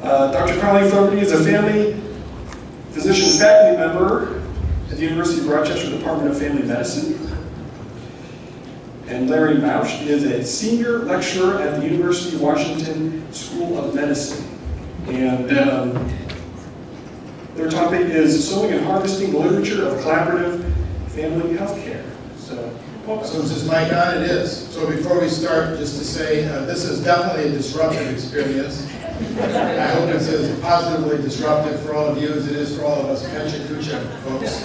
Dr. Carly Fogarty is a family physician faculty member at the University of Rochester Department of Family Medicine. And Larry Mausch is a senior lecturer at the University of Washington School of Medicine. And their topic is Sowing and Harvesting the Literature of Collaborative Family Healthcare. So since it's mic on, it is. So before we start, just to say, this is definitely a disruptive experience. I hope it's as positively disruptive for all of you as it is for all of us Pecha Kucha folks.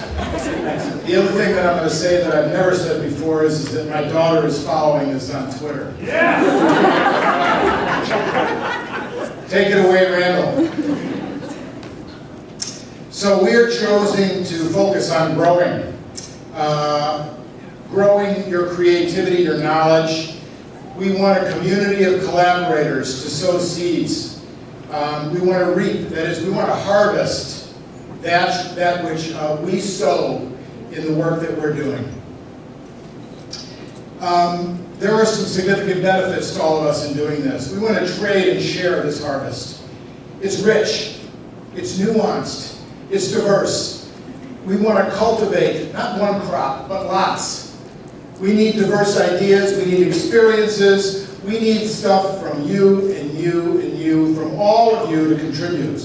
The other thing that I'm going to say that I've never said before is that my daughter is following this on Twitter. Yeah. Take it away, Randall. So we are choosing to focus on growing. Growing your creativity, your knowledge. We want a community of collaborators to sow seeds. We want to reap, that is, we want to harvest that which we sow in the work that we're doing. There are some significant benefits to all of us in doing this. We want to trade and share this harvest. It's rich, it's nuanced, it's diverse. We want to cultivate not one crop, but lots. We need diverse ideas, we need experiences, we need stuff from you and you and you, from all of you to contribute.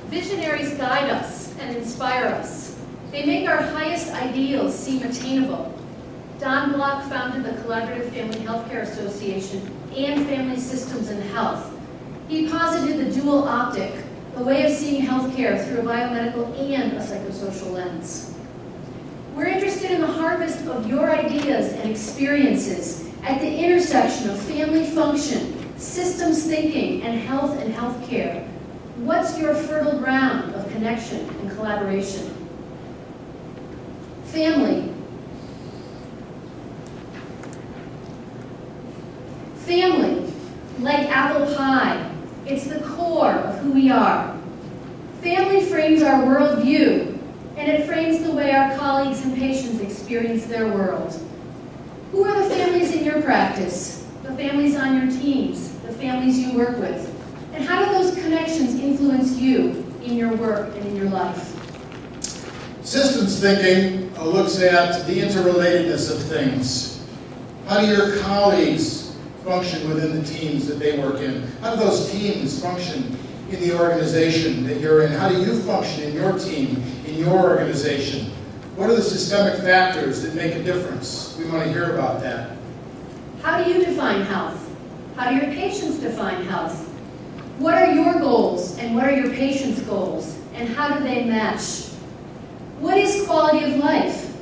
Visionaries guide us and inspire us. They make our highest ideals seem attainable. Don Block founded the Collaborative Family Healthcare Association and Family Systems in Health. He posited the dual optic, the way of seeing healthcare through a biomedical and a psychosocial lens. We're interested in the harvest of your ideas and experiences at the intersection of family function, systems thinking, and healthcare. What's your fertile ground of connection and collaboration? Family. Family, like apple pie, it's the core of who we are. Family frames our worldview, and it frames the way our colleagues and patients experience their world. Who are the families in your practice? The families on your teams, the families you work with? And how do those connections influence you in your work and in your life? Systems thinking looks at the interrelatedness of things. How do your colleagues function within the teams that they work in? How do those teams function in the organization that you're in? How do you function in your team, in your organization? What are the systemic factors that make a difference? We want to hear about that. How do you define health? How do your patients define health? What are your goals and what are your patients' goals? And how do they match? What is quality of life?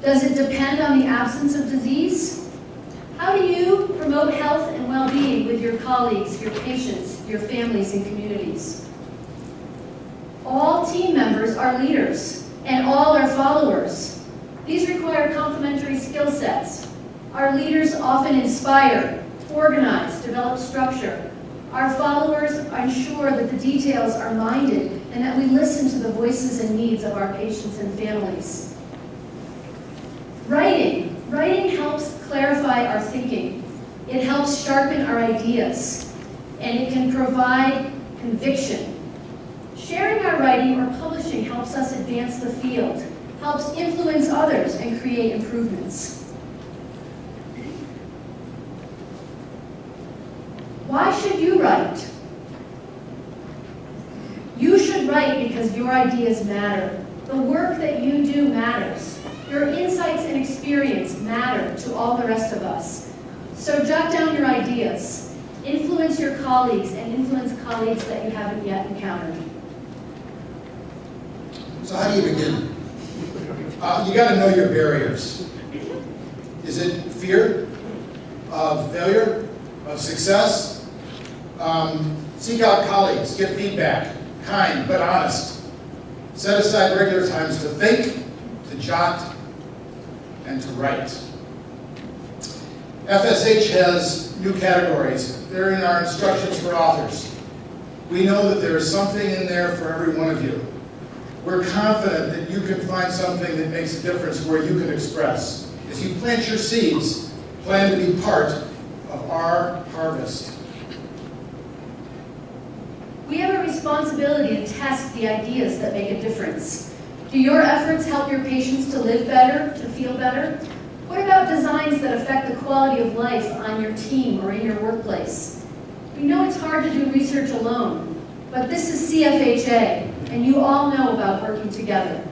Does it depend on the absence of disease? How do you promote health and well-being with your colleagues, your patients, your families, and communities? All team members are leaders, and all are followers. These require complementary skill sets. Our leaders often inspire, organize, develop structure. Our followers ensure that the details are minded and that we listen to the voices and needs of our patients and families. Writing helps clarify our thinking. It helps sharpen our ideas, and it can provide conviction. Sharing our writing or publishing helps us advance the field, helps influence others and create improvements. Why should you write? You should write because your ideas matter. The work that you do matters. Your insights and experience matter to all the rest of us. So jot down your ideas. Influence your colleagues and influence colleagues that you haven't yet encountered. So how do you begin? You got to know your barriers. Is it fear of failure, of success? Seek out colleagues, get feedback, kind but honest. Set aside regular times to think, to jot, and to write. FSH has new categories. They're in our instructions for authors. We know that there is something in there for every one of you. We're confident that you can find something that makes a difference where you can express. As you plant your seeds, plan to be part of our harvest. We have a responsibility to test the ideas that make a difference. Do your efforts help your patients to live better, to feel better? What about designs that affect the quality of life on your team or in your workplace? We know it's hard to do research alone, but this is CFHA, and you all know about working together.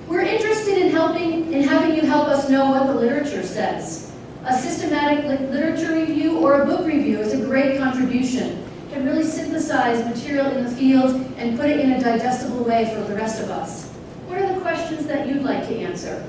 We're interested in having you help us know what the literature says. A systematic literature review or a book review is a great contribution. It can really synthesize material in the field and put it in a digestible way for the rest of us. What are the questions that you'd like to answer?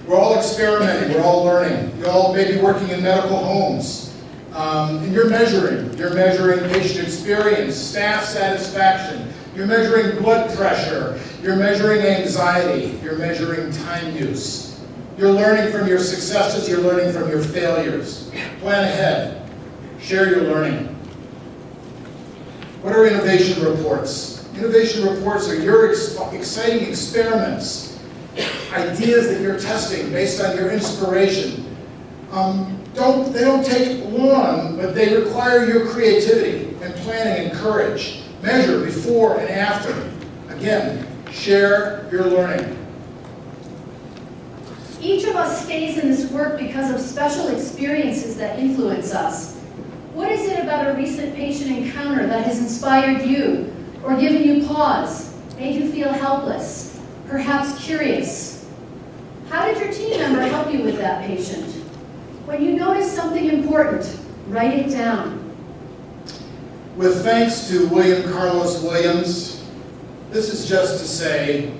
We're all experimenting, we're all learning. You all may be working in medical homes. And you're measuring patient experience, staff satisfaction, you're measuring blood pressure, you're measuring anxiety, you're measuring time use. You're learning from your successes, you're learning from your failures. Plan ahead, share your learning. What are innovation reports? Innovation reports are your exciting experiments, ideas that you're testing based on your inspiration. They don't take long, but they require your creativity and planning and courage. Measure before and after. Again, share your learning. Each of us stays in this work because of special experiences that influence us. What is it about a recent patient encounter that has inspired you, or given you pause, made you feel helpless, perhaps curious? How did your team member help you with that patient? When you notice something important, write it down. With thanks to William Carlos Williams, this is just to say,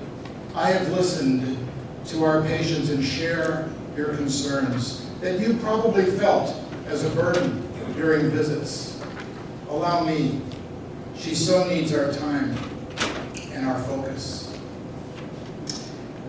I have listened to our patients and share your concerns that you probably felt as a burden during visits. Allow me, she so needs our time and our focus.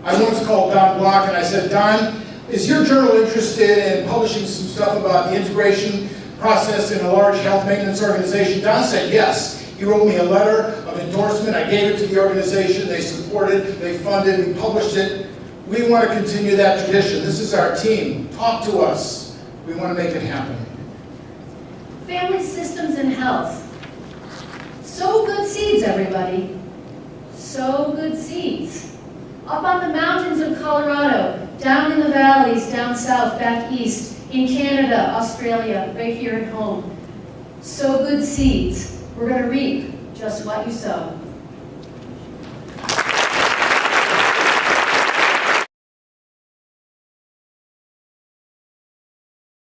I once called Don Block and I said, Don, is your journal interested in publishing some stuff about the integration process in a large health maintenance organization? Don said yes. He wrote me a letter of endorsement. I gave it to the organization. They supported, they funded, we published it. We want to continue that tradition. This is our team. Talk to us. We want to make it happen. Family systems and health. Sow good seeds, everybody. Sow good seeds. Up on the mountains of Colorado, down in the valleys, down south, back east, in Canada, Australia, right here at home. Sow good seeds. We're going to reap just what you sow.